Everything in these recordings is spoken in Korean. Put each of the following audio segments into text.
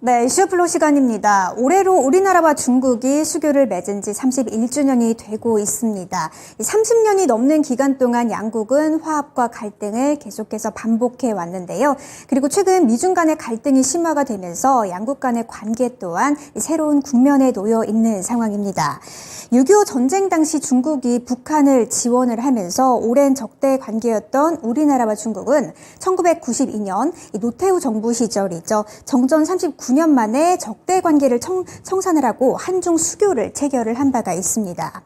네, 이슈플로 시간입니다. 올해로 우리나라와 중국이 수교를 맺은 지 31주년이 되고 있습니다. 30년이 넘는 기간 동안 양국은 화합과 갈등을 계속해서 반복해 왔는데요. 그리고 최근 미중 간의 갈등이 심화가 되면서 양국 간의 관계 또한 새로운 국면에 놓여 있는 상황입니다. 6.25 전쟁 당시 중국이 북한을 지원을 하면서 오랜 적대 관계였던 우리나라와 중국은 1992년 노태우 정부 시절이죠. 정전 39년 만에 적대 관계를 청산을 하고 한중 수교를 체결을 한 바가 있습니다.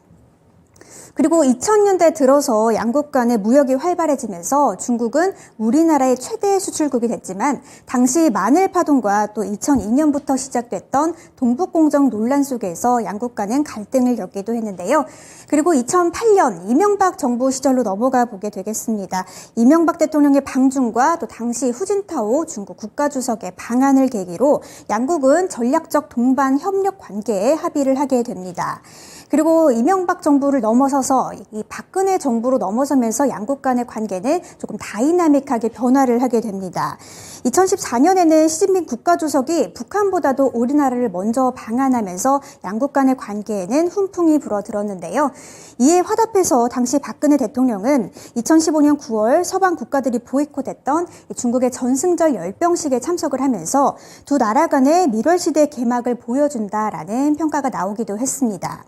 그리고 2000년대 들어서 양국 간의 무역이 활발해지면서 중국은 우리나라의 최대 수출국이 됐지만 당시 마늘 파동과 또 2002년부터 시작됐던 동북공정 논란 속에서 양국 간은 갈등을 겪기도 했는데요. 그리고 2008년 이명박 정부 시절로 넘어가 보게 되겠습니다. 이명박 대통령의 방중과 또 당시 후진타오 중국 국가주석의 방한을 계기로 양국은 전략적 동반 협력 관계에 합의를 하게 됩니다. 그리고 이명박 정부를 넘어서서 이 박근혜 정부로 넘어서면서 양국 간의 관계는 조금 다이나믹하게 변화를 하게 됩니다. 2014년에는 시진핑 국가주석이 북한보다도 우리나라를 먼저 방한하면서 양국 간의 관계에는 훈풍이 불어들었는데요. 이에 화답해서 당시 박근혜 대통령은 2015년 9월 서방 국가들이 보이콧했던 중국의 전승절 열병식에 참석을 하면서 두 나라 간의 밀월시대 개막을 보여준다라는 평가가 나오기도 했습니다.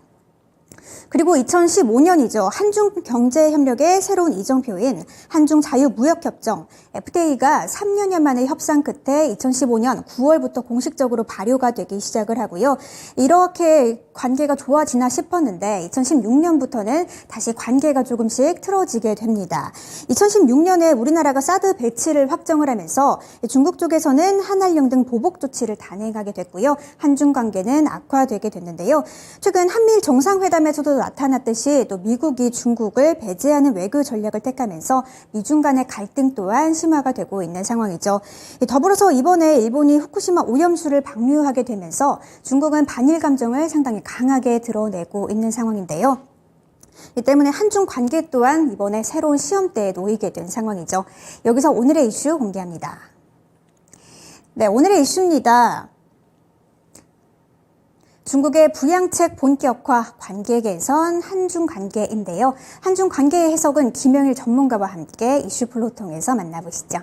그리고 2015년이죠. 한중경제협력의 새로운 이정표인 한중자유무역협정 FTA가 3년여 만의 협상 끝에 2015년 9월부터 공식적으로 발효가 되기 시작을 하고요. 이렇게 관계가 좋아지나 싶었는데 2016년부터는 다시 관계가 조금씩 틀어지게 됩니다. 2016년에 우리나라가 사드 배치를 확정을 하면서 중국 쪽에서는 한한령 등 보복 조치를 단행하게 됐고요. 한중 관계는 악화되게 됐는데요. 최근 한미일 정상회담에서도 나타났듯이 또 미국이 중국을 배제하는 외교 전략을 택하면서 미중 간의 갈등 또한 심화가 되고 있는 상황이죠. 더불어서 이번에 일본이 후쿠시마 오염수를 방류하게 되면서 중국은 반일 감정을 상당히 강하게 드러내고 있는 상황인데요. 이 때문에 한중 관계 또한 이번에 새로운 시험대에 놓이게 된 상황이죠. 여기서 오늘의 이슈 공개합니다. 네, 오늘의 이슈입니다. 중국의 부양책 본격화, 관계 개선, 한중 관계인데요. 한중 관계의 해석은 김영일 전문가와 함께 이슈플로 통해서 만나보시죠.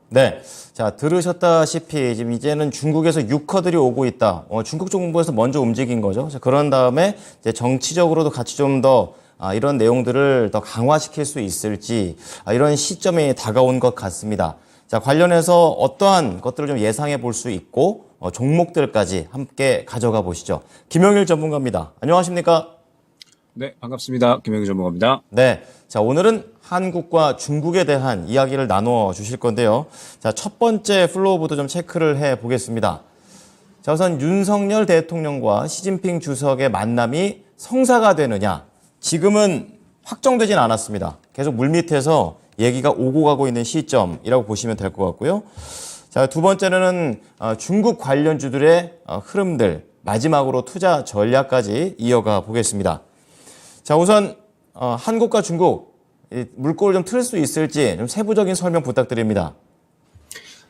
네, 자 들으셨다시피 지금 이제는 중국에서 유커들이 오고 있다. 중국 정부에서 먼저 움직인 거죠. 자, 그런 다음에 이제 정치적으로도 같이 좀 더 이런 내용들을 더 강화시킬 수 있을지 이런 시점이 다가온 것 같습니다. 자, 관련해서 어떠한 것들을 좀 예상해 볼 수 있고 종목들까지 함께 가져가 보시죠. 김영일 전문가입니다. 안녕하십니까? 네, 반갑습니다. 김영일 전문가입니다. 네, 자 오늘은 한국과 중국에 대한 이야기를 나눠 주실 건데요. 자, 첫 번째 플로우부터 좀 체크를 해 보겠습니다. 자, 우선 윤석열 대통령과 시진핑 주석의 만남이 성사가 되느냐? 지금은 확정되진 않았습니다. 계속 물밑에서 얘기가 오고 가고 있는 시점이라고 보시면 될 것 같고요. 자, 두 번째는 중국 관련주들의 흐름들, 마지막으로 투자 전략까지 이어가 보겠습니다. 자, 우선 한국과 중국 물꼬를 좀 틀 수 있을지 좀 세부적인 설명 부탁드립니다.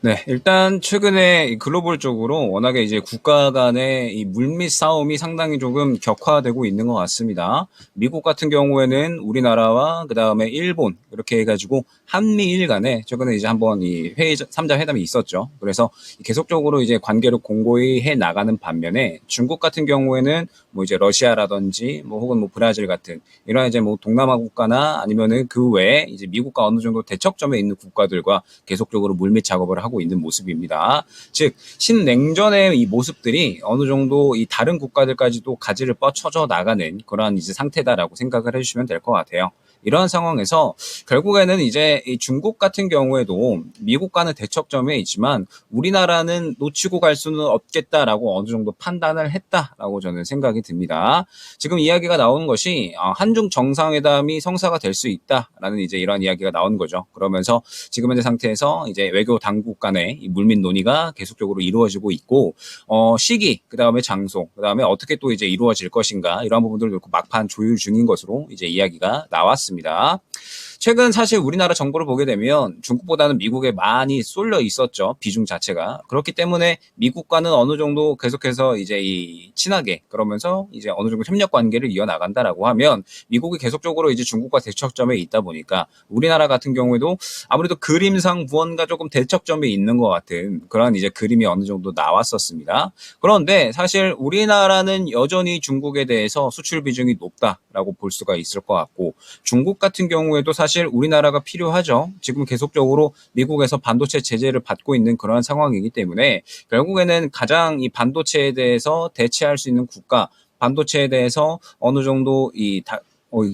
네, 일단 최근에 글로벌적으로 워낙에 이제 국가 간의 이 물밑 싸움이 상당히 조금 격화되고 있는 것 같습니다. 미국 같은 경우에는 우리나라와 그 다음에 일본 이렇게 해가지고 한미일 간에 최근에 이제 한번 이 회의 3자 회담이 있었죠. 그래서 계속적으로 이제 관계를 공고히 해 나가는 반면에 중국 같은 경우에는 뭐 이제 러시아라든지 뭐 혹은 뭐 브라질 같은 이런 이제 뭐 동남아 국가나 아니면은 그 외에 이제 미국과 어느 정도 대척점에 있는 국가들과 계속적으로 물밑 작업을 하고 있는 모습입니다. 즉 신냉전의 이 모습들이 어느 정도 이 다른 국가들까지도 가지를 뻗쳐져 나가는 그러한 이제 상태다라고 생각을 해주시면 될 것 같아요. 이러한 상황에서 결국에는 이제 이 중국 같은 경우에도 미국과는 대척점에 있지만 우리나라는 놓치고 갈 수는 없겠다라고 어느 정도 판단을 했다라고 저는 생각이 듭니다. 지금 이야기가 나오는 것이 한중 정상회담이 성사가 될 수 있다라는 이제 이런 이야기가 나오는 거죠. 그러면서 지금 현재 상태에서 이제 외교 당국 간의 이 물밑 논의가 계속적으로 이루어지고 있고 시기, 그다음에 장소, 그다음에 어떻게 또 이제 이루어질 것인가 이러한 부분들을 놓고 막판 조율 중인 것으로 이제 이야기가 나왔습니다. 최근 사실 우리나라 정보를 보게 되면 중국보다는 미국에 많이 쏠려 있었죠. 비중 자체가. 그렇기 때문에 미국과는 어느 정도 계속해서 이제 이 친하게 그러면서 이제 어느 정도 협력 관계를 이어나간다라고 하면 미국이 계속적으로 이제 중국과 대척점에 있다 보니까 우리나라 같은 경우에도 아무래도 그림상 무언가 조금 대척점에 있는 것 같은 그런 이제 그림이 어느 정도 나왔었습니다. 그런데 사실 우리나라는 여전히 중국에 대해서 수출 비중이 높다라고 볼 수가 있을 것 같고 중국 같은 경우에도 사실 우리나라가 필요하죠. 지금 계속적으로 미국에서 반도체 제재를 받고 있는 그러한 상황이기 때문에 결국에는 가장 이 반도체에 대해서 대체할 수 있는 국가, 반도체에 대해서 어느 정도 이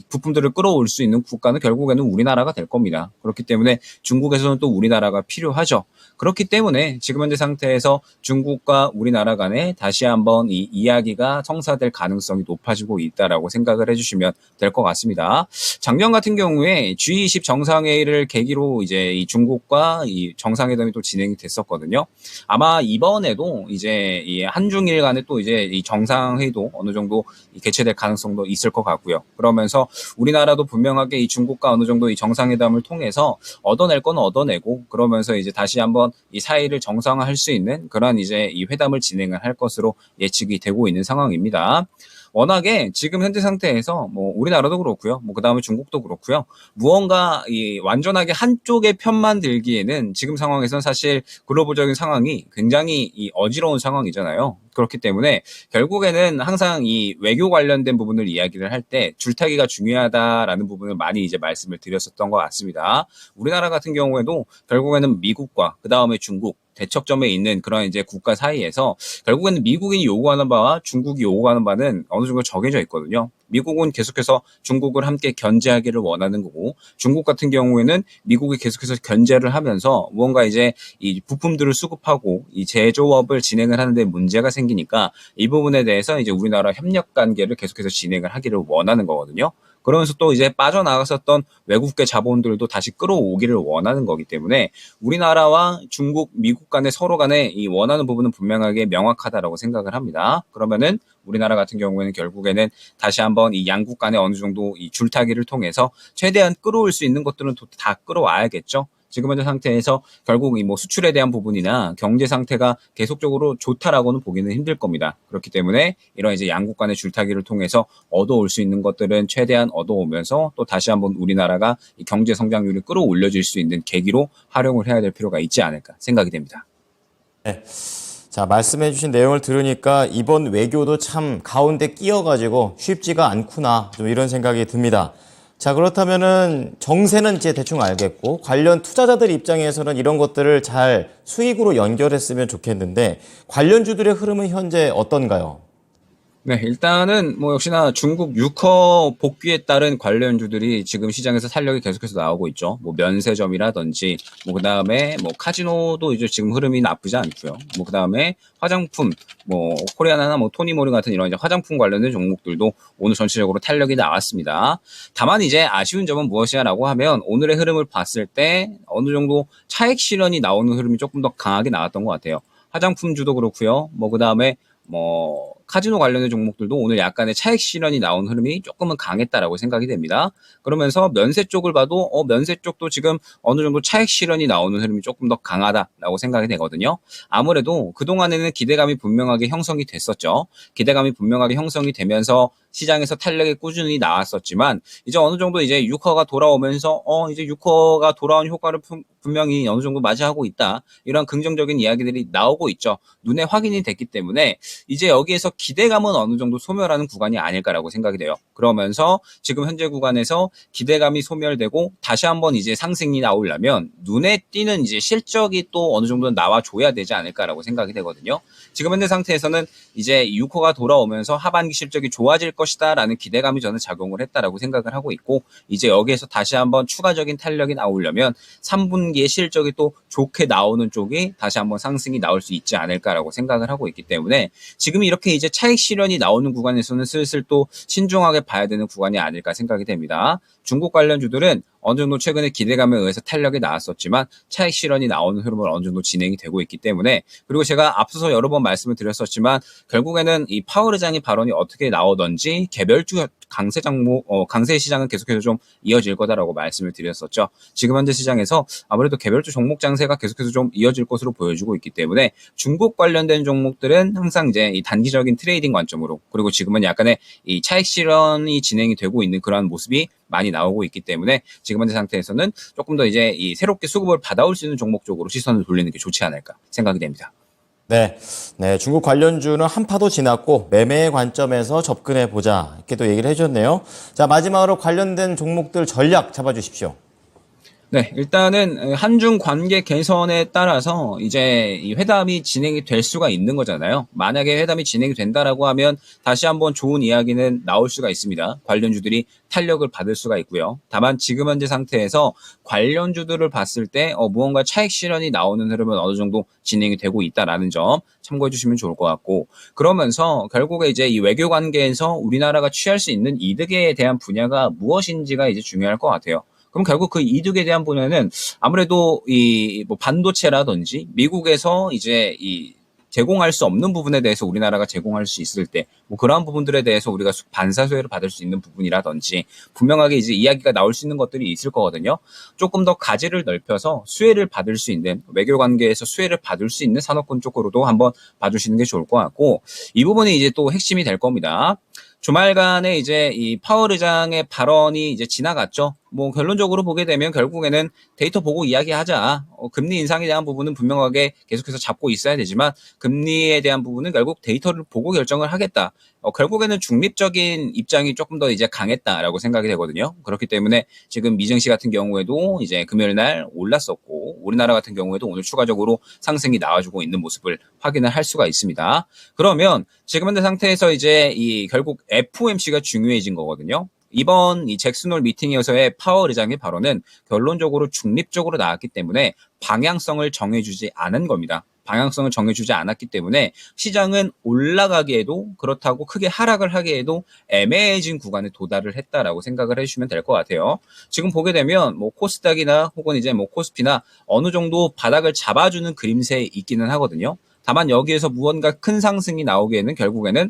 부품들을 끌어올 수 있는 국가는 결국에는 우리나라가 될 겁니다. 그렇기 때문에 중국에서는 또 우리나라가 필요하죠. 그렇기 때문에 지금 현재 상태에서 중국과 우리나라 간에 다시 한번 이 이야기가 성사될 가능성이 높아지고 있다라고 생각을 해주시면 될 것 같습니다. 작년 같은 경우에 G20 정상회의를 계기로 이제 이 중국과 이 정상회담이 또 진행이 됐었거든요. 아마 이번에도 이제 이 한중일 간에 또 이제 이 정상회의도 어느 정도 개최될 가능성도 있을 것 같고요. 그러면서 우리나라도 분명하게 이 중국과 어느 정도 이 정상회담을 통해서 얻어낼 건 얻어내고 그러면서 이제 다시 한번 이 사이를 정상화할 수 있는 그런 이제 이 회담을 진행을 할 것으로 예측이 되고 있는 상황입니다. 워낙에 지금 현재 상태에서 뭐 우리나라도 그렇고요. 뭐 그다음에 중국도 그렇고요. 무언가 이 완전하게 한쪽의 편만 들기에는 지금 상황에서는 사실 글로벌적인 상황이 굉장히 이 어지러운 상황이잖아요. 그렇기 때문에 결국에는 항상 이 외교 관련된 부분을 이야기를 할 때 줄타기가 중요하다라는 부분을 많이 이제 말씀을 드렸었던 것 같습니다. 우리나라 같은 경우에도 결국에는 미국과 그다음에 중국 대척점에 있는 그런 이제 국가 사이에서 결국에는 미국이 요구하는 바와 중국이 요구하는 바는 어느 정도 정해져 있거든요. 미국은 계속해서 중국을 함께 견제하기를 원하는 거고 중국 같은 경우에는 미국이 계속해서 견제를 하면서 무언가 이제 이 부품들을 수급하고 이 제조업을 진행을 하는데 문제가 생기니까 이 부분에 대해서 이제 우리나라 협력 관계를 계속해서 진행을 하기를 원하는 거거든요. 그러면서 또 이제 빠져나갔었던 외국계 자본들도 다시 끌어오기를 원하는 거기 때문에 우리나라와 중국, 미국 간에 서로 간에 이 원하는 부분은 분명하게 명확하다라고 생각을 합니다. 그러면은 우리나라 같은 경우에는 결국에는 다시 한번 이 양국 간에 어느 정도 이 줄타기를 통해서 최대한 끌어올 수 있는 것들은 다 끌어와야겠죠. 지금 현재 상태에서 결국 이 뭐 수출에 대한 부분이나 경제 상태가 계속적으로 좋다라고는 보기는 힘들 겁니다. 그렇기 때문에 이런 이제 양국 간의 줄타기를 통해서 얻어올 수 있는 것들은 최대한 얻어오면서 또 다시 한번 우리나라가 이 경제 성장률이 끌어올려질 수 있는 계기로 활용을 해야 될 필요가 있지 않을까 생각이 됩니다. 네. 자, 말씀해 주신 내용을 들으니까 이번 외교도 참 가운데 끼어가지고 쉽지가 않구나, 좀 이런 생각이 듭니다. 자, 그렇다면은 정세는 이제 대충 알겠고 관련 투자자들 입장에서는 이런 것들을 잘 수익으로 연결했으면 좋겠는데 관련주들의 흐름은 현재 어떤가요? 네, 일단은 뭐 역시나 중국 유커 복귀에 따른 관련주들이 지금 시장에서 탄력이 계속해서 나오고 있죠. 뭐 면세점이라든지 뭐 그다음에 뭐 카지노도 이제 지금 흐름이 나쁘지 않고요. 뭐 그다음에 화장품 뭐 코리아나나 뭐 토니모리 같은 이런 이제 화장품 관련된 종목들도 오늘 전체적으로 탄력이 나왔습니다. 다만 이제 아쉬운 점은 무엇이냐라고 하면 오늘의 흐름을 봤을 때 어느 정도 차익 실현이 나오는 흐름이 조금 더 강하게 나왔던 것 같아요. 화장품주도 그렇고요. 뭐 그다음에 뭐 카지노 관련된 종목들도 오늘 약간의 차익 실현이 나온 흐름이 조금은 강했다라고 생각이 됩니다. 그러면서 면세 쪽을 봐도 면세 쪽도 지금 어느 정도 차익 실현이 나오는 흐름이 조금 더 강하다라고 생각이 되거든요. 아무래도 그동안에는 기대감이 분명하게 형성이 됐었죠. 기대감이 분명하게 형성이 되면서 시장에서 탄력이 꾸준히 나왔었지만 이제 어느 정도 이제 유커가 돌아오면서 이제 유커가 돌아온 효과를 분명히 어느 정도 맞이하고 있다. 이런 긍정적인 이야기들이 나오고 있죠. 눈에 확인이 됐기 때문에 이제 여기에서 기대감은 어느 정도 소멸하는 구간이 아닐까라고 생각이 돼요. 그러면서 지금 현재 구간에서 기대감이 소멸되고 다시 한번 이제 상승이 나오려면 눈에 띄는 이제 실적이 또 어느 정도 나와줘야 되지 않을까라고 생각이 되거든요. 지금 현재 상태에서는 이제 유커가 돌아오면서 하반기 실적이 좋아질 것이다라는 기대감이 저는 작용을 했다라고 생각을 하고 있고 이제 여기에서 다시 한번 추가적인 탄력이 나오려면 3분기의 실적이 또 좋게 나오는 쪽이 다시 한번 상승이 나올 수 있지 않을까라고 생각을 하고 있기 때문에 지금 이렇게 이제 차익 실현이 나오는 구간에서는 슬슬 또 신중하게 봐야 되는 구간이 아닐까 생각이 됩니다. 중국 관련주들은 어느 정도 최근에 기대감에 의해서 탄력이 나왔었지만 차익 실현이 나오는 흐름을 어느 정도 진행이 되고 있기 때문에 그리고 제가 앞서서 여러 번 말씀을 드렸었지만 결국에는 이 파월 의장의 발언이 어떻게 나오든지 강세 시장은 계속해서 좀 이어질 거다라고 말씀을 드렸었죠. 지금 현재 시장에서 아무래도 개별주 종목 장세가 계속해서 좀 이어질 것으로 보여지고 있기 때문에 중국 관련된 종목들은 항상 이제 이 단기적인 트레이딩 관점으로, 그리고 지금은 약간의 이 차익 실현이 진행이 되고 있는 그러한 모습이 많이 나오고 있기 때문에 지금 현재 상태에서는 조금 더 이제 이 새롭게 수급을 받아올 수 있는 종목 쪽으로 시선을 돌리는 게 좋지 않을까 생각이 됩니다. 네. 네. 중국 관련주는 한파도 지났고 매매의 관점에서 접근해 보자. 이렇게 또 얘기를 해줬네요. 자, 마지막으로 관련된 종목들 전략 잡아주십시오. 네, 일단은 한중 관계 개선에 따라서 이제 이 회담이 진행이 될 수가 있는 거잖아요. 만약에 회담이 진행이 된다라고 하면 다시 한번 좋은 이야기는 나올 수가 있습니다. 관련주들이 탄력을 받을 수가 있고요. 다만 지금 현재 상태에서 관련주들을 봤을 때 무언가 차익 실현이 나오는 흐름은 어느 정도 진행이 되고 있다라는 점 참고해 주시면 좋을 것 같고, 그러면서 결국에 이제 이 외교 관계에서 우리나라가 취할 수 있는 이득에 대한 분야가 무엇인지가 이제 중요할 것 같아요. 그럼 결국 그 이득에 대한 분야는 아무래도 이 뭐 반도체라든지 미국에서 이제 이 제공할 수 없는 부분에 대해서 우리나라가 제공할 수 있을 때 뭐 그러한 부분들에 대해서 우리가 반사수혜를 받을 수 있는 부분이라든지 분명하게 이제 이야기가 나올 수 있는 것들이 있을 거거든요. 조금 더 가지를 넓혀서 수혜를 받을 수 있는, 외교 관계에서 수혜를 받을 수 있는 산업군 쪽으로도 한번 봐주시는 게 좋을 것 같고, 이 부분이 이제 또 핵심이 될 겁니다. 주말간에 이제 이 파월 의장의 발언이 이제 지나갔죠. 뭐 결론적으로 보게 되면 결국에는 데이터 보고 이야기하자. 금리 인상에 대한 부분은 분명하게 계속해서 잡고 있어야 되지만 금리에 대한 부분은 결국 데이터를 보고 결정을 하겠다. 결국에는 중립적인 입장이 조금 더 이제 강했다라고 생각이 되거든요. 그렇기 때문에 지금 미증시 같은 경우에도 이제 금요일 날 올랐었고, 우리나라 같은 경우에도 오늘 추가적으로 상승이 나와주고 있는 모습을 확인을 할 수가 있습니다. 그러면 지금 현재 상태에서 이제 이 결국 FOMC가 중요해진 거거든요. 이번 이 잭슨홀 미팅에서의 파월 의장의 발언은 결론적으로 중립적으로 나왔기 때문에 방향성을 정해주지 않은 겁니다. 방향성을 정해주지 않았기 때문에 시장은 올라가기에도, 그렇다고 크게 하락을 하기에도 애매해진 구간에 도달을 했다라고 생각을 해주시면 될 것 같아요. 지금 보게 되면 뭐 코스닥이나 혹은 이제 뭐 코스피나 어느 정도 바닥을 잡아주는 그림새에 있기는 하거든요. 다만 여기에서 무언가 큰 상승이 나오기에는 결국에는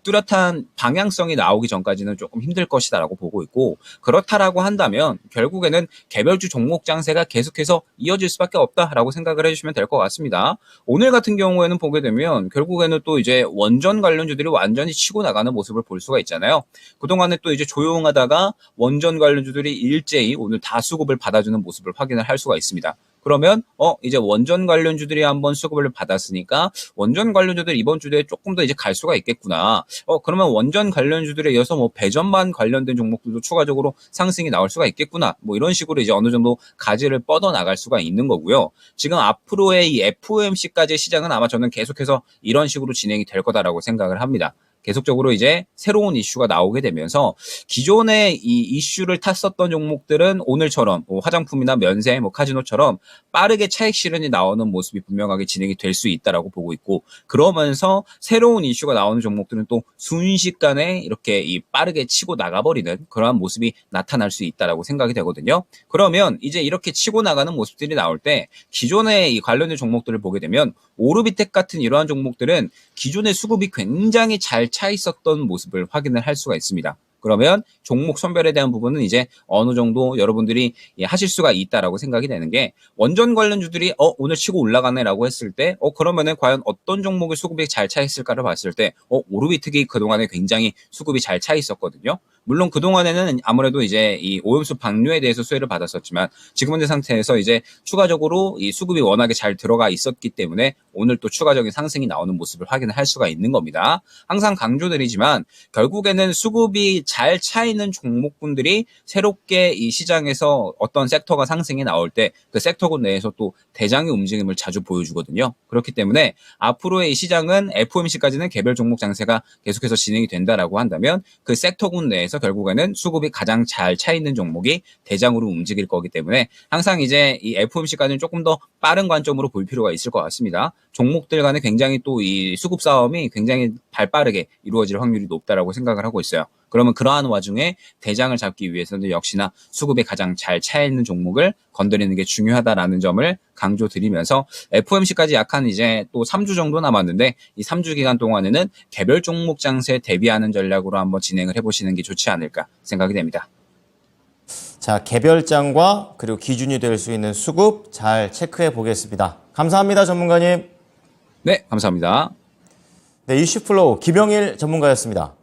뚜렷한 방향성이 나오기 전까지는 조금 힘들 것이다라고 보고 있고, 그렇다라고 한다면 결국에는 개별주 종목 장세가 계속해서 이어질 수밖에 없다라고 생각을 해주시면 될 것 같습니다. 오늘 같은 경우에는 보게 되면 결국에는 또 이제 원전 관련주들이 완전히 치고 나가는 모습을 볼 수가 있잖아요. 그동안에 또 이제 조용하다가 원전 관련주들이 일제히 오늘 다 수급을 받아주는 모습을 확인을 할 수가 있습니다. 그러면 이제 원전 관련주들이 한번 수급을 받았으니까 원전 관련주들 이번 주에 조금 더 이제 갈 수가 있겠구나. 그러면 원전 관련주들에 이어서 뭐 배전만 관련된 종목들도 추가적으로 상승이 나올 수가 있겠구나. 뭐 이런 식으로 이제 어느 정도 가지를 뻗어 나갈 수가 있는 거고요. 지금 앞으로의 이 FOMC까지의 시장은 아마 저는 계속해서 이런 식으로 진행이 될 거다라고 생각을 합니다. 계속적으로 이제 새로운 이슈가 나오게 되면서 기존의 이 이슈를 탔었던 종목들은 오늘처럼 뭐 화장품이나 면세, 뭐 카지노처럼 빠르게 차익 실현이 나오는 모습이 분명하게 진행이 될 수 있다라고 보고 있고, 그러면서 새로운 이슈가 나오는 종목들은 또 순식간에 이렇게 이 빠르게 치고 나가버리는 그러한 모습이 나타날 수 있다라고 생각이 되거든요. 그러면 이제 이렇게 치고 나가는 모습들이 나올 때 기존의 이 관련된 종목들을 보게 되면 오르비텍 같은 이러한 종목들은 기존의 수급이 굉장히 잘 차 있었던 모습을 확인을 할 수가 있습니다. 그러면 종목 선별에 대한 부분은 이제 어느 정도 여러분들이 하실 수가 있다라고 생각이 되는 게, 원전 관련주들이 오늘 치고 올라가네라고 했을 때 그러면은 과연 어떤 종목의 수급이 잘 차 있을까를 봤을 때 오르비텍이 그동안에 굉장히 수급이 잘 차 있었거든요. 물론 그동안에는 아무래도 이제 이 오염수 방류에 대해서 수혜를 받았었지만 지금 현재 상태에서 이제 추가적으로 이 수급이 워낙에 잘 들어가 있었기 때문에 오늘 또 추가적인 상승이 나오는 모습을 확인을 할 수가 있는 겁니다. 항상 강조드리지만 결국에는 수급이 잘 차 있는 종목군들이 새롭게 이 시장에서 어떤 섹터가 상승이 나올 때 그 섹터군 내에서 또 대장의 움직임을 자주 보여주거든요. 그렇기 때문에 앞으로의 이 시장은 FOMC까지는 개별 종목 장세가 계속해서 진행이 된다라고 한다면 그 섹터군 내에서 결국에는 수급이 가장 잘 차 있는 종목이 대장으로 움직일 거기 때문에 항상 이제 이 FOMC까지는 조금 더 빠른 관점으로 볼 필요가 있을 것 같습니다. 종목들 간에 굉장히 또 이 수급 싸움이 굉장히 발빠르게 이루어질 확률이 높다라고 생각을 하고 있어요. 그러면 그러한 와중에 대장을 잡기 위해서는 역시나 수급에 가장 잘 차 있는 종목을 건드리는 게 중요하다라는 점을 강조드리면서 FOMC까지 약 한 이제 또 3주 정도 남았는데 이 3주 기간 동안에는 개별 종목 장세에 대비하는 전략으로 한번 진행을 해보시는 게 좋지 않을까 생각이 됩니다. 자, 개별장과 그리고 기준이 될 수 있는 수급 잘 체크해 보겠습니다. 감사합니다, 전문가님. 네, 감사합니다. 네, 이슈플로우 김영일 전문가였습니다.